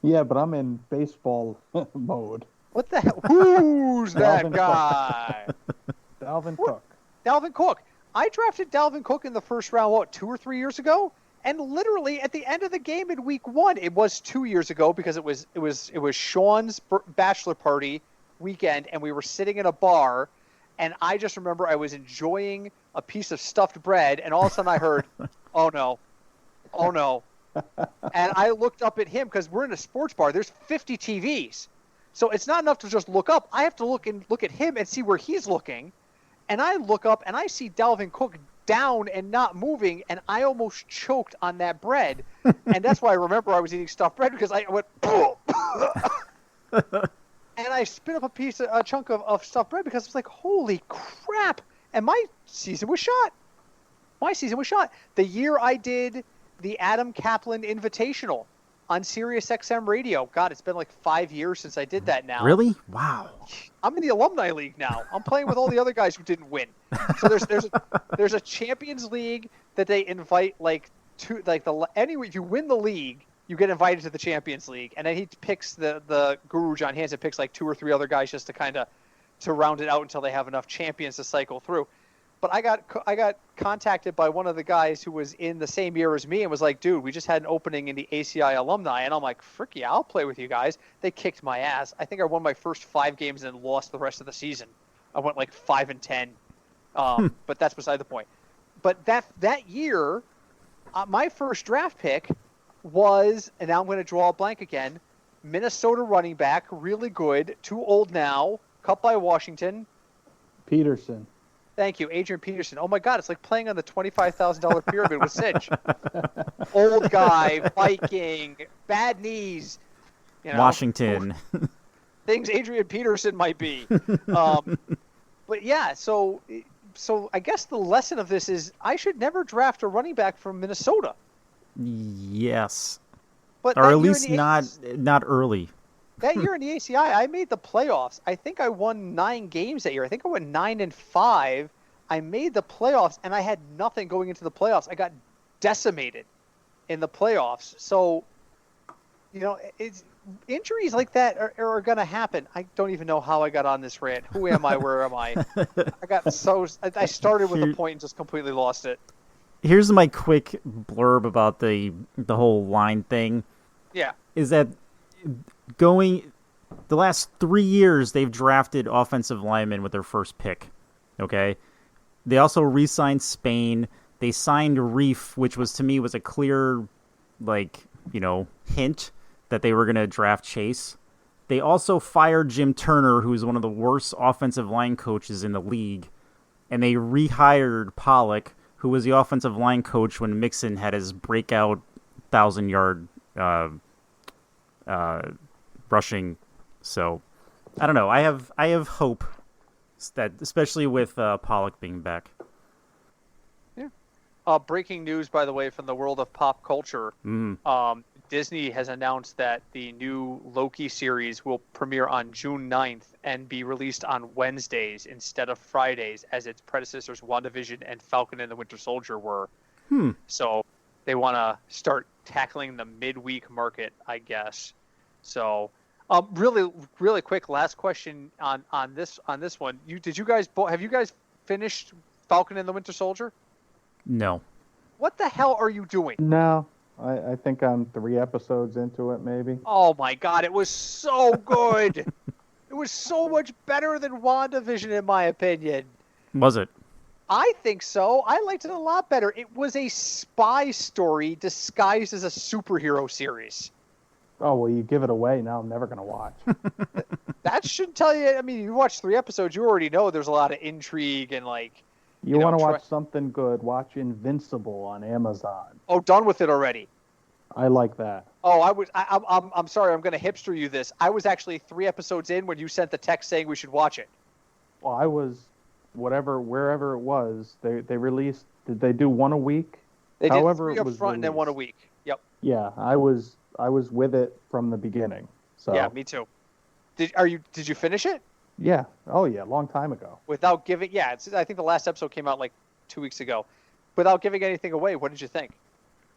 Yeah, but I'm in baseball mode. What the hell? Who's that guy? Dalvin Cook. Dalvin Cook. I drafted Dalvin Cook in the first round, 2 or 3 years ago? And literally at the end of the game in week 1, it was 2 years ago because it was Sean's bachelor party weekend, and we were sitting in a bar, and I just remember I was enjoying a piece of stuffed bread, and all of a sudden I heard, oh no. And I looked up at him because we're in a sports bar. There's 50 TVs. So it's not enough to just look up. I have to look at him and see where he's looking. And I look up and I see Dalvin Cook down and not moving, and I almost choked on that bread. And that's why I remember I was eating stuffed bread, because I went, and I I spit up a chunk of stuffed bread because I was like, holy crap! And my season was shot. The year I did the Adam Kaplan Invitational on Sirius XM Radio. God, it's been like 5 years since I did that now. Really? Wow. I'm in the alumni league now. I'm playing with all the other guys who didn't win. So there's a Champions League that they invite anyway. If you win the league, you get invited to the Champions League, and then he picks the guru John Hansen picks like 2 or 3 other guys just to round it out until they have enough champions to cycle through. But I got contacted by one of the guys who was in the same year as me and was like, dude, we just had an opening in the ACI alumni. And I'm like, frick yeah, I'll play with you guys. They kicked my ass. I think I won my first 5 games and then lost the rest of the season. I went like 5-10. But that's beside the point. But that year, my first draft pick was, and now I'm going to draw a blank again, Minnesota running back, really good, too old now, cut by Washington. Peterson. Thank you, Adrian Peterson. Oh my God, it's like playing on the $25,000 pyramid with Sinch. Old guy, Viking, bad knees. Washington. Things Adrian Peterson might be. But yeah, so I guess the lesson of this is I should never draft a running back from Minnesota. Yes. But or at least not early. That year in the ACI, I made the playoffs. I think I won 9 games that year. I think I went 9-5. I made the playoffs, and I had nothing going into the playoffs. I got decimated in the playoffs. So, injuries like that are going to happen. I don't even know how I got on this rant. Who am I? Where am I? I started with a point and just completely lost it. Here's my quick blurb about the whole line thing. Yeah. Is that the last 3 years they've drafted offensive linemen with their first pick. Okay? They also re-signed Spain. They signed Reef, which to me was a clear hint that they were going to draft Chase. They also fired Jim Turner, who's one of the worst offensive line coaches in the league, and they rehired Pollock, who was the offensive line coach when Mixon had his breakout 1,000-yard rushing. So I don't know. I have hope that, especially with Pollock being back. Yeah. Breaking news, by the way, from the world of pop culture. Disney has announced that the new Loki series will premiere on June 9th and be released on Wednesdays instead of Fridays, as its predecessors WandaVision and Falcon and the Winter Soldier were. So they want to start tackling the midweek market, I guess. So, really, really quick, last question on this one. Have you guys finished Falcon and the Winter Soldier? No. What the hell are you doing? No, I think I'm 3 episodes into it, maybe. Oh my God, it was so good. It was so much better than WandaVision, in my opinion. Was it? I think so. I liked it a lot better. It was a spy story disguised as a superhero series. Oh, well, you give it away. Now I'm never going to watch. That should tell you. I mean, you watch 3 episodes, you already know there's a lot of intrigue and You want to watch something good, watch Invincible on Amazon. Oh, done with it already. I like that. Oh, I'm sorry. I'm going to hipster you this. I was actually 3 episodes in when you sent the text saying we should watch it. Well, I was wherever it was. They released. Did they do 1 a week? They did However 3 up front and then 1 a week. Yep. Yeah, I was with it from the beginning. So yeah, me too. Did you finish it? Yeah. Oh yeah, long time ago. Without giving, I think the last episode came out like 2 weeks ago. Without giving anything away, what did you think?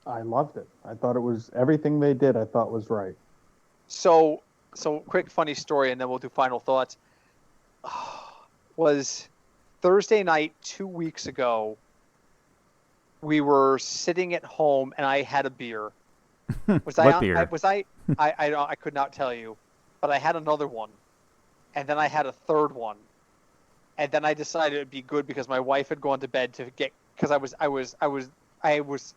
I loved it. I thought it was everything they did. I thought was right. So quick funny story, and then we'll do final thoughts. Was Thursday night 2 weeks ago. We were sitting at home, and I had a beer. What beer? I could not tell you, but I had another one, and then I had a third one, and then I decided it'd be good because my wife had gone to bed because I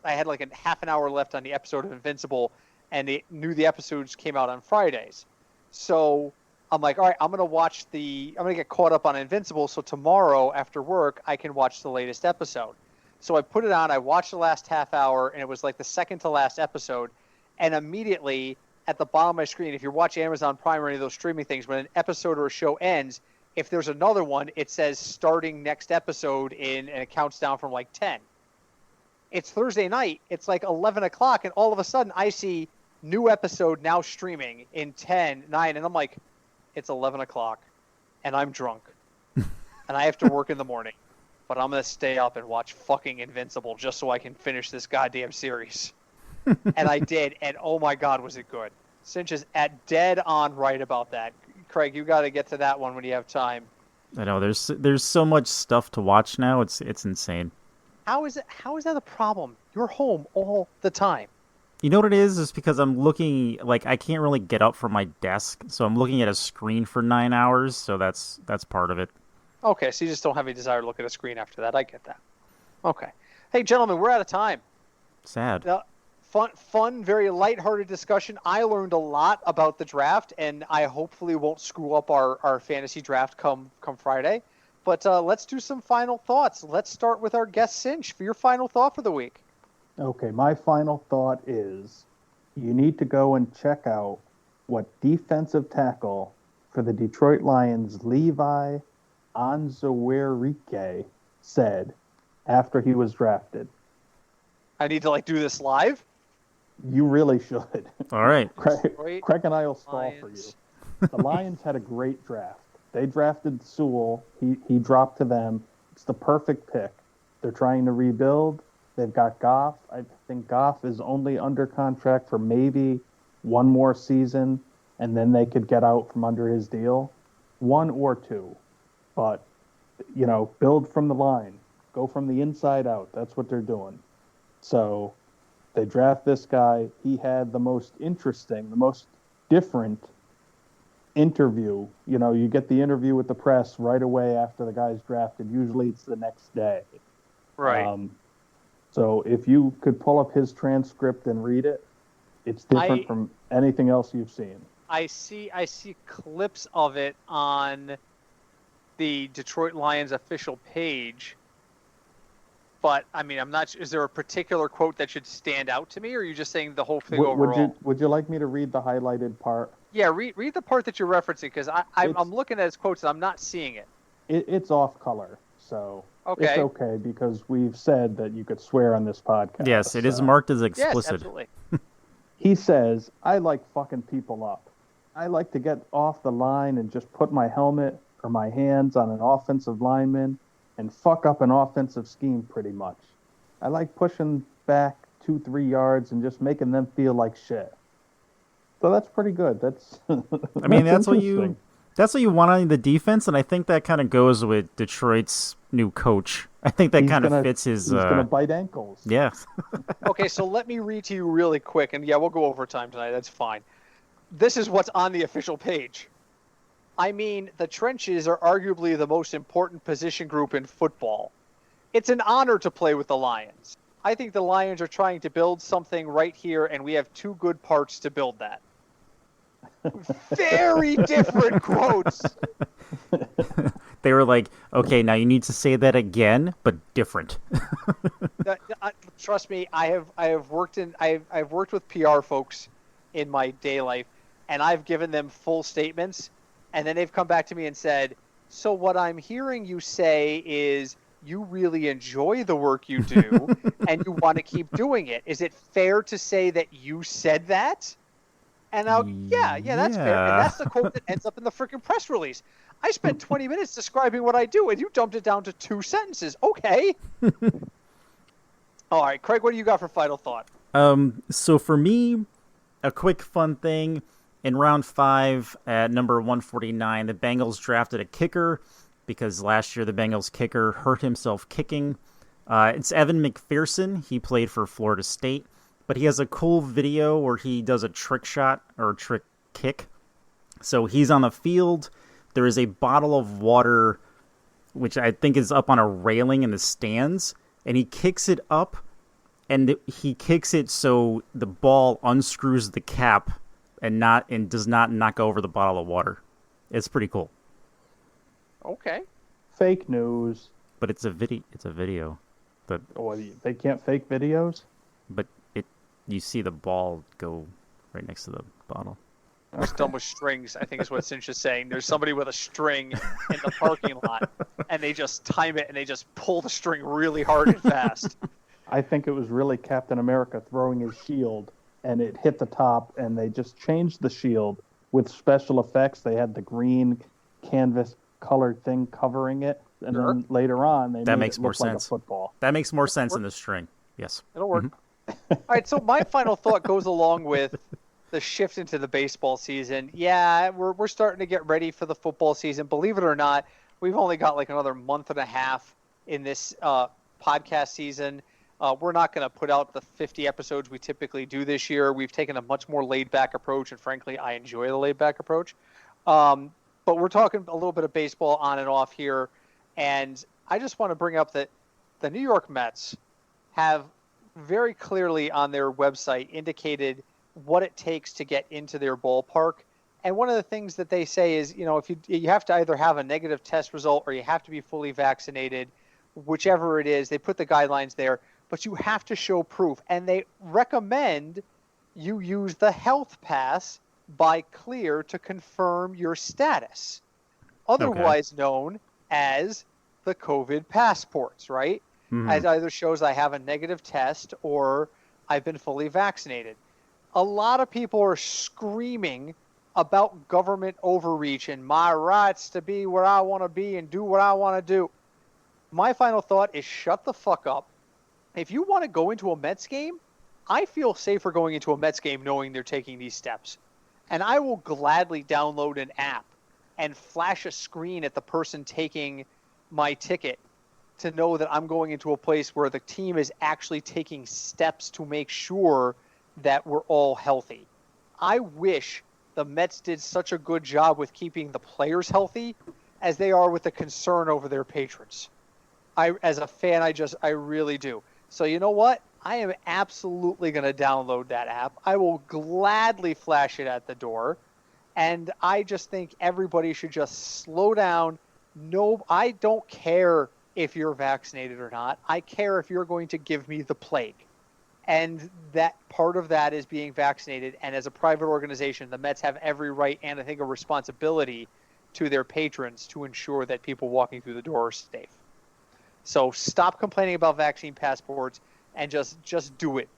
had like a half an hour left on the episode of Invincible, and they knew the episodes came out on Fridays, so I'm like, all right, I'm gonna get caught up on Invincible, so tomorrow after work I can watch the latest episode. So I put it on, I watched the last half hour, and it was like the second to last episode, and immediately at the bottom of my screen, if you're watching Amazon Prime or any of those streaming things, when an episode or a show ends, if there's another one, it says starting next episode and it counts down from like 10. It's Thursday night. It's like 11 o'clock, and all of a sudden I see new episode now streaming in 10, 9, and I'm like, it's 11 o'clock, and I'm drunk, and I have to work in the morning, but I'm going to stay up and watch fucking Invincible just so I can finish this goddamn series. And I did, and oh my God, was it good. Sinch is at dead on right about that. Craig, you got to get to that one when you have time. I know, there's so much stuff to watch now, it's insane. How is that a problem? You're home all the time. You know what it is? It's because I'm looking, like, I can't really get up from my desk, so I'm looking at a screen for 9 hours, so that's part of it. Okay, so you just don't have any desire to look at a screen after that. I get that. Okay. Hey, gentlemen, we're out of time. Sad. Fun, very lighthearted discussion. I learned a lot about the draft, and I hopefully won't screw up our fantasy draft come Friday. But let's do some final thoughts. Let's start with our guest, Sinch, for your final thought for the week. Okay, my final thought is you need to go and check out what defensive tackle for the Detroit Lions, Levi Onwuzurike, said after he was drafted. I need to do this live? You really should. All right. Craig and I will stall for you. The Lions had a great draft. They drafted Sewell. He dropped to them. It's the perfect pick. They're trying to rebuild. They've got Goff. I think Goff is only under contract for maybe one more season, and then they could get out from under his deal. 1 or 2. But, build from the line. Go from the inside out. That's what they're doing. So they draft this guy. He had the most interesting, the most different interview. You get the interview with the press right away after the guy's drafted. Usually it's the next day. Right. So if you could pull up his transcript and read it, it's different from anything else you've seen. I see clips of it on the Detroit Lions official page. But, I'm not sure. Is there a particular quote that should stand out to me, or are you just saying the whole thing overall? Would you like me to read the highlighted part? Yeah, read the part that you're referencing, because I'm looking at his quotes and I'm not seeing it. It's off color, so okay. It's okay, because we've said that you could swear on this podcast. Yes, it is marked as explicit. Yes, absolutely. He says, I like fucking people up. I like to get off the line and just put my helmet or my hands on an offensive lineman and fuck up an offensive scheme pretty much. I like pushing back 2-3 yards and just making them feel like shit. So that's pretty good. That's that's what you want on the defense, and I think that kind of goes with Detroit's new coach. I think that kind of fits his. He's gonna bite ankles. Yeah. Okay, so let me read to you really quick, and yeah, we'll go overtime tonight. That's fine. This is what's on the official page. The trenches are arguably the most important position group in football. It's an honor to play with the Lions. I think the Lions are trying to build something right here, and we have 2 good parts to build that. Very different quotes. They were like, okay, now you need to say that again, but different. Trust me, I have worked with PR folks in my day life, and I've given them full statements. And then they've come back to me and said, so what I'm hearing you say is you really enjoy the work you do and you want to keep doing it. Is it fair to say that you said that? And yeah, that's fair. And that's the quote that ends up in the freaking press release. I spent 20 minutes describing what I do, and you dumped it down to 2 sentences. Okay. All right, Craig, what do you got for final thought? So for me, a quick fun thing. In round 5 at number 149, the Bengals drafted a kicker because last year the Bengals kicker hurt himself kicking. It's Evan McPherson. He played for Florida State, but he has a cool video where he does a trick shot or a trick kick. So he's on the field. There is a bottle of water, which I think is up on a railing in the stands, and he kicks it up, and he kicks it so the ball unscrews the cap and does not knock over the bottle of water. It's pretty cool. Okay. Fake news. But it's a video. But they can't fake videos? But you see the ball go right next to the bottle. Who's done with strings, I think is what Sinch is saying. There's somebody with a string in the parking lot, and they just time it, and they just pull the string really hard and fast. I think it was really Captain America throwing his shield, and it hit the top, and they just changed the shield with special effects. They had the green canvas colored thing covering it, and then later on they made makes it more look like a sense. football. That makes more sense than the string. Yes. It'll work. All right, so my final thought goes along with the shift into the baseball season. Yeah, we're starting to get ready for the football season. Believe it or not, we've only got like another month and a half in this podcast season. We're not going to put out the 50 episodes we typically do this year. We've taken a much more laid-back approach, and frankly, I enjoy the laid-back approach. But we're talking a little bit of baseball on and off here, and I just want to bring up that the New York Mets have very clearly on their website indicated what it takes to get into their ballpark. And one of the things that they say is, if you have to either have a negative test result or you have to be fully vaccinated, whichever it is, they put the guidelines there, but you have to show proof. And they recommend you use the health pass by Clear to confirm your status, otherwise known as the COVID passports, right? Mm-hmm. As either shows I have a negative test or I've been fully vaccinated. A lot of people are screaming about government overreach and my rights to be where I want to be and do what I want to do. My final thought is shut the fuck up. If you want to go into a Mets game, I feel safer going into a Mets game knowing they're taking these steps. And I will gladly download an app and flash a screen at the person taking my ticket to know that I'm going into a place where the team is actually taking steps to make sure that we're all healthy. I wish the Mets did such a good job with keeping the players healthy as they are with the concern over their patrons. As a fan, I really do. So you know what? I am absolutely going to download that app. I will gladly flash it at the door. And I just think everybody should just slow down. No, I don't care if you're vaccinated or not. I care if you're going to give me the plague. And that part of that is being vaccinated. And as a private organization, the Mets have every right and I think a responsibility to their patrons to ensure that people walking through the door are safe. So stop complaining about vaccine passports and just do it.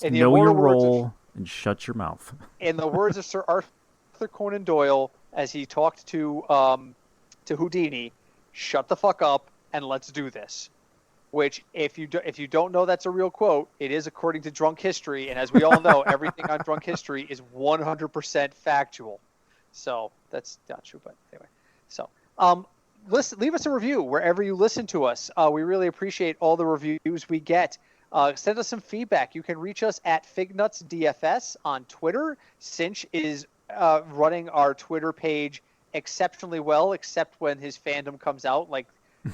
Know your role and shut your mouth. In the words of Sir Arthur Conan Doyle, as he talked to Houdini, shut the fuck up and let's do this. Which, if you don't know that's a real quote, it is according to Drunk History, and as we all know, everything on Drunk History is 100% factual. So that's not true, but anyway. So leave us a review wherever you listen to us. We really appreciate all the reviews we get. Send us some feedback. You can reach us at Fignuts DFS on Twitter. Sinch is running our Twitter page exceptionally well, except when his fandom comes out, like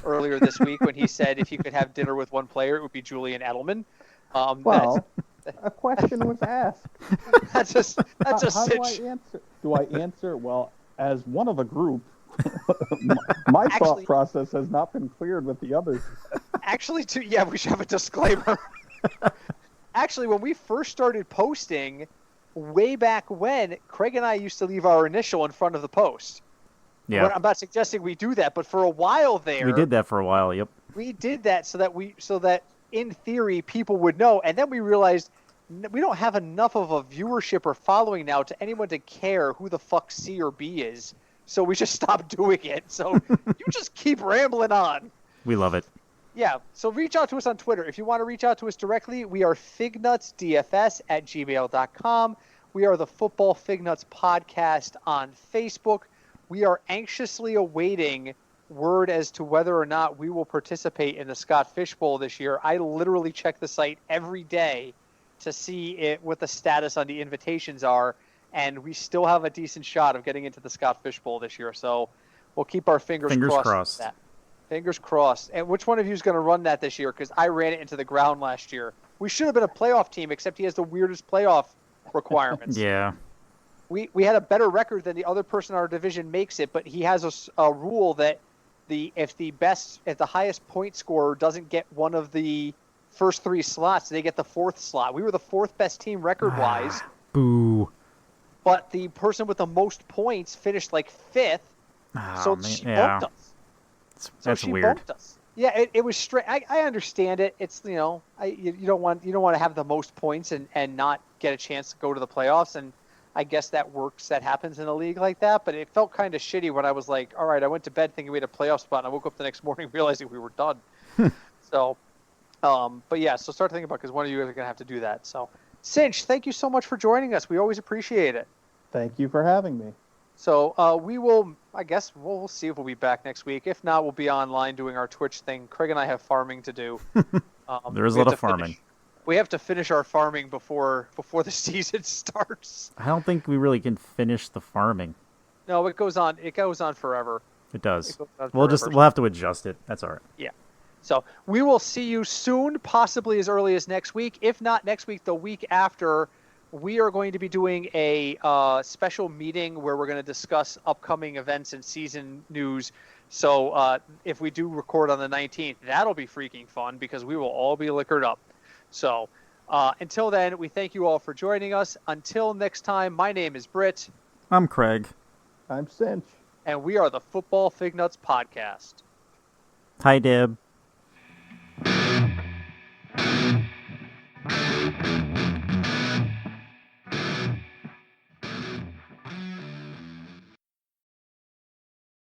earlier this week when he said if he could have dinner with one player, it would be Julian Edelman. Well, a question was asked. That's just How Sinch. do I answer? Do I answer? Well, as one of a group, my thought process has not been cleared with the others. Actually, we should have a disclaimer. Actually, when we first started posting, way back when, Craig and I used to leave our initial in front of the post. Yeah. I'm not suggesting we do that, but for a while there, we did that for a while. Yep. We did that so that in theory people would know, and then we realized we don't have enough of a viewership or following now to anyone to care who the fuck C or B is. So we just stopped doing it. So you just keep rambling on. We love it. Yeah. So reach out to us on Twitter. If you want to reach out to us directly, we are fignutsdfs@gmail.com. We are the Football Fignuts Podcast on Facebook. We are anxiously awaiting word as to whether or not we will participate in the Scott Fish Bowl this year. I literally check the site every day to see what the status on the invitations are, and we still have a decent shot of getting into the Scott Fish Bowl this year. So we'll keep our fingers crossed. That. Fingers crossed. And which one of you is going to run that this year? Because I ran it into the ground last year. We should have been a playoff team, except he has the weirdest playoff requirements. Yeah. We had a better record than the other person in our division makes it, but he has a rule that if the highest point scorer doesn't get one of the first three slots, they get the fourth slot. We were the fourth best team record-wise, Boo. But the person with the most points finished like 5th, so Man, she yeah. bumped us. That's she weird. bumped us. Yeah, it was straight. I understand it. It's you don't want to have the most points and not get a chance to go to the playoffs. And I guess that works. That happens in a league like that. But it felt kind of shitty when I was like, all right, I went to bed thinking we had a playoff spot, and I woke up the next morning realizing we were done. So, but yeah, so start thinking about because one of you guys are gonna have to do that. So, Sinch, thank you so much for joining us. We always appreciate it. Thank you for having me. So we will, I guess, we'll see if we'll be back next week. If not, we'll be online doing our Twitch thing. Craig and I have farming to do. There is a lot of farming. We have to finish our farming before the season starts. I don't think we really can finish the farming. No, it goes on. It goes on forever. It does. It goes on We'll forever. have to adjust it. That's all right. Yeah. So we will see you soon, possibly as early as next week. If not next week, the week after. We are going to be doing a special meeting where we're going to discuss upcoming events and season news. So if we do record on the 19th, that'll be freaking fun because we will all be liquored up. So until then, we thank you all for joining us. Until next time, my name is Britt. I'm Craig. I'm Sinch. And we are the Football Fignuts Podcast. Hi, Deb.